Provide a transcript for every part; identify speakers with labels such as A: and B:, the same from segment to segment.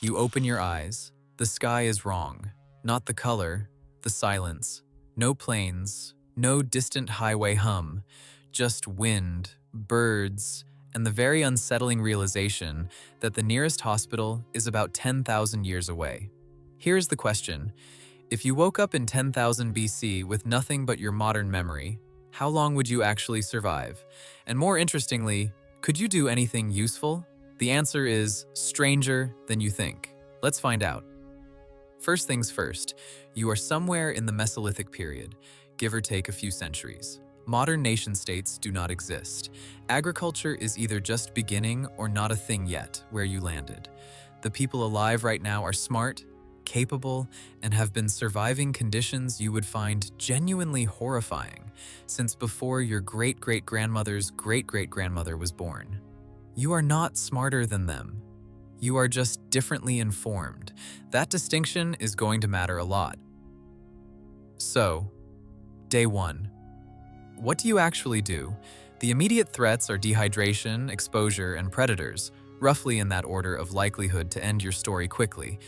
A: You open your eyes. The sky is wrong. Not the color, the silence. No planes, no distant highway hum. Just wind, birds, and the very unsettling realization that the nearest hospital is about 10,000 years away. Here's the question. If you woke up in 10,000 BC with nothing but your modern memory, how long would you actually survive? And more interestingly, could you do anything useful? The answer is stranger than you think. Let's find out. First things first, you are somewhere in the Mesolithic period, give or take a few centuries. Modern nation-states do not exist. Agriculture is either just beginning or not a thing yet where you landed. The people alive right now are smart, capable, and have been surviving conditions you would find genuinely horrifying since before your great-great-grandmother's great-great-grandmother was born. You are not smarter than them. You are just differently informed. That distinction is going to matter a lot. So, day 1. What do you actually do? The immediate threats are dehydration, exposure, and predators, roughly in that order of likelihood to end your story quickly.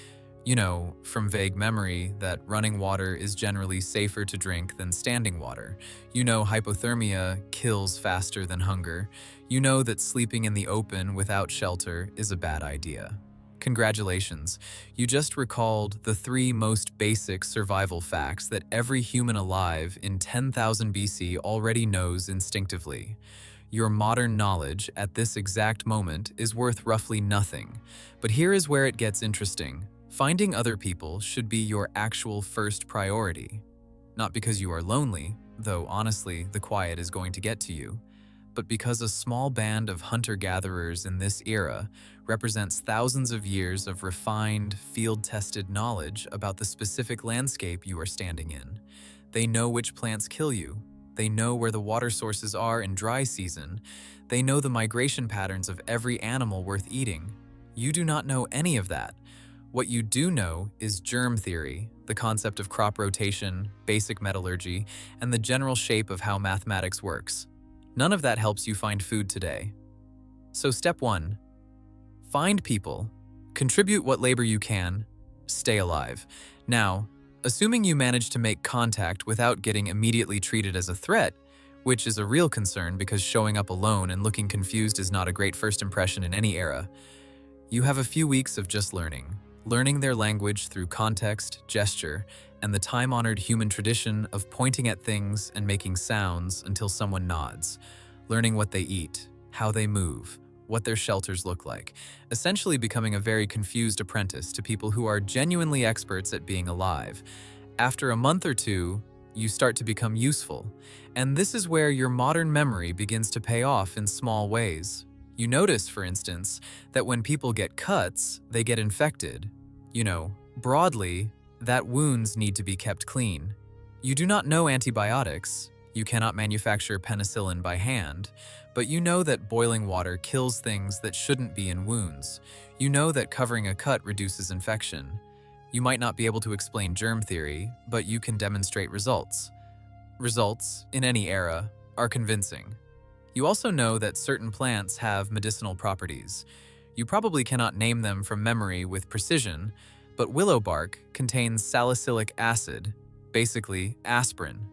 A: You know, from vague memory, that running water is generally safer to drink than standing water. You know hypothermia kills faster than hunger. You know that sleeping in the open without shelter is a bad idea. Congratulations, you just recalled the 3 most basic survival facts that every human alive in 10,000 BC already knows instinctively. Your modern knowledge at this exact moment is worth roughly nothing. But here is where it gets interesting. Finding other people should be your actual first priority. Not because you are lonely, though honestly, the quiet is going to get to you, but because a small band of hunter-gatherers in this era represents thousands of years of refined, field-tested knowledge about the specific landscape you are standing in. They know which plants kill you. They know where the water sources are in dry season. They know the migration patterns of every animal worth eating. You do not know any of that. What you do know is germ theory, the concept of crop rotation, basic metallurgy, and the general shape of how mathematics works. None of that helps you find food today. So step 1, find people, contribute what labor you can, stay alive. Now, assuming you manage to make contact without getting immediately treated as a threat, which is a real concern because showing up alone and looking confused is not a great first impression in any era, you have a few weeks of just learning their language through context, gesture, and the time-honored human tradition of pointing at things and making sounds until someone nods, learning what they eat, how they move, what their shelters look like, essentially becoming a very confused apprentice to people who are genuinely experts at being alive. After a month or 2, you start to become useful, and this is where your modern memory begins to pay off in small ways. You notice, for instance, that when people get cuts, they get infected. You know, broadly, that wounds need to be kept clean. You do not know antibiotics. You cannot manufacture penicillin by hand, but you know that boiling water kills things that shouldn't be in wounds. You know that covering a cut reduces infection. You might not be able to explain germ theory, but you can demonstrate results. Results, in any era, are convincing. You also know that certain plants have medicinal properties. You probably cannot name them from memory with precision, but willow bark contains salicylic acid, basically aspirin.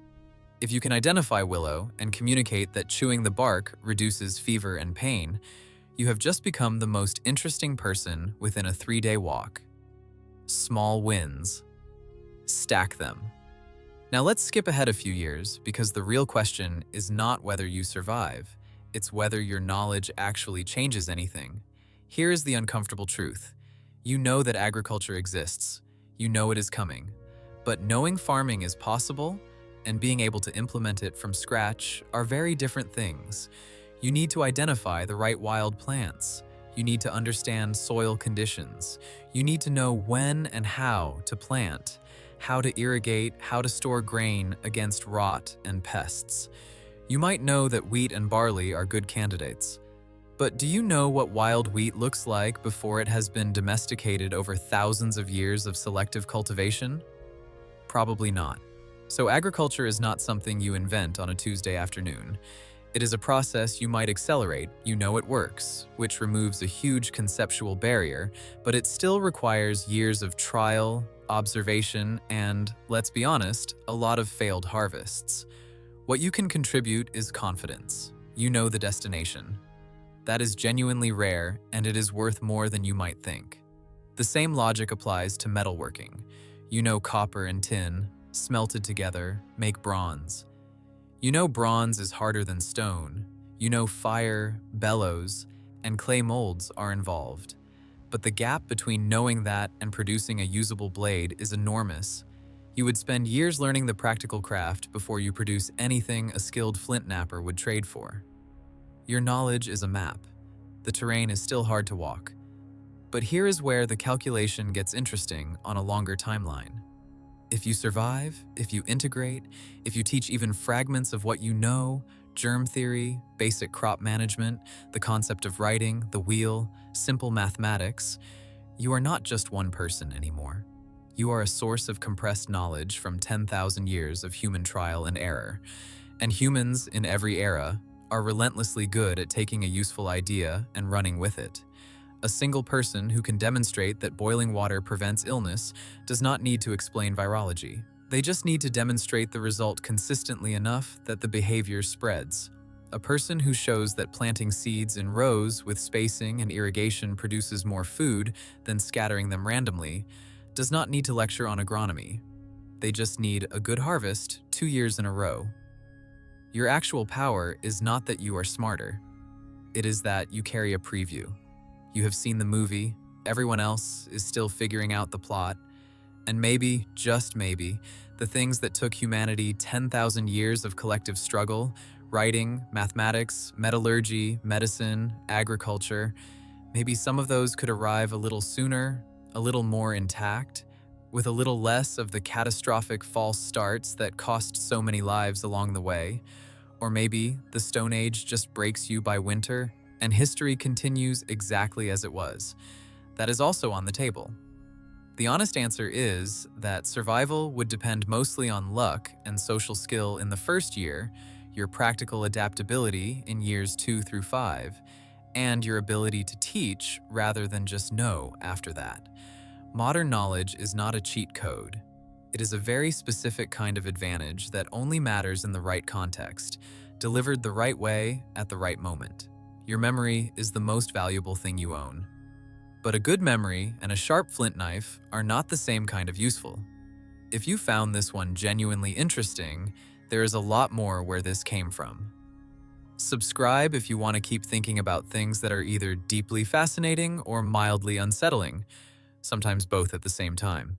A: If you can identify willow and communicate that chewing the bark reduces fever and pain, you have just become the most interesting person within a 3-day walk. Small wins. Stack them. Now let's skip ahead a few years because the real question is not whether you survive, it's whether your knowledge actually changes anything. Here is the uncomfortable truth. You know that agriculture exists. You know it is coming. But knowing farming is possible and being able to implement it from scratch are very different things. You need to identify the right wild plants. You need to understand soil conditions. You need to know when and how to plant, how to irrigate, how to store grain against rot and pests. You might know that wheat and barley are good candidates. But do you know what wild wheat looks like before it has been domesticated over thousands of years of selective cultivation? Probably not. So agriculture is not something you invent on a Tuesday afternoon. It is a process you might accelerate, you know it works, which removes a huge conceptual barrier, but it still requires years of trial, observation, and, let's be honest, a lot of failed harvests. What you can contribute is confidence. You know the destination. That is genuinely rare, and it is worth more than you might think. The same logic applies to metalworking. You know copper and tin, smelted together, make bronze. You know bronze is harder than stone. You know fire, bellows, and clay molds are involved. But the gap between knowing that and producing a usable blade is enormous. You would spend years learning the practical craft before you produce anything a skilled flint knapper would trade for. Your knowledge is a map. The terrain is still hard to walk. But here is where the calculation gets interesting on a longer timeline. If you survive, if you integrate, if you teach even fragments of what you know, germ theory, basic crop management, the concept of writing, the wheel, simple mathematics, you are not just one person anymore. You are a source of compressed knowledge from 10,000 years of human trial and error. And humans in every era are relentlessly good at taking a useful idea and running with it. A single person who can demonstrate that boiling water prevents illness does not need to explain virology. They just need to demonstrate the result consistently enough that the behavior spreads. A person who shows that planting seeds in rows with spacing and irrigation produces more food than scattering them randomly does not need to lecture on agronomy. They just need a good harvest 2 years in a row. Your actual power is not that you are smarter. It is that you carry a preview. You have seen the movie, everyone else is still figuring out the plot, and maybe, just maybe, the things that took humanity 10,000 years of collective struggle, writing, mathematics, metallurgy, medicine, agriculture, maybe some of those could arrive a little sooner, a little more intact, with a little less of the catastrophic false starts that cost so many lives along the way. Or maybe the Stone Age just breaks you by winter, and history continues exactly as it was. That is also on the table. The honest answer is that survival would depend mostly on luck and social skill in the first year, your practical adaptability in years 2 through 5, and your ability to teach rather than just know after that. Modern knowledge is not a cheat code. It is a very specific kind of advantage that only matters in the right context, delivered the right way at the right moment. Your memory is the most valuable thing you own. But a good memory and a sharp flint knife are not the same kind of useful. If you found this one genuinely interesting, there is a lot more where this came from. Subscribe if you want to keep thinking about things that are either deeply fascinating or mildly unsettling, sometimes both at the same time.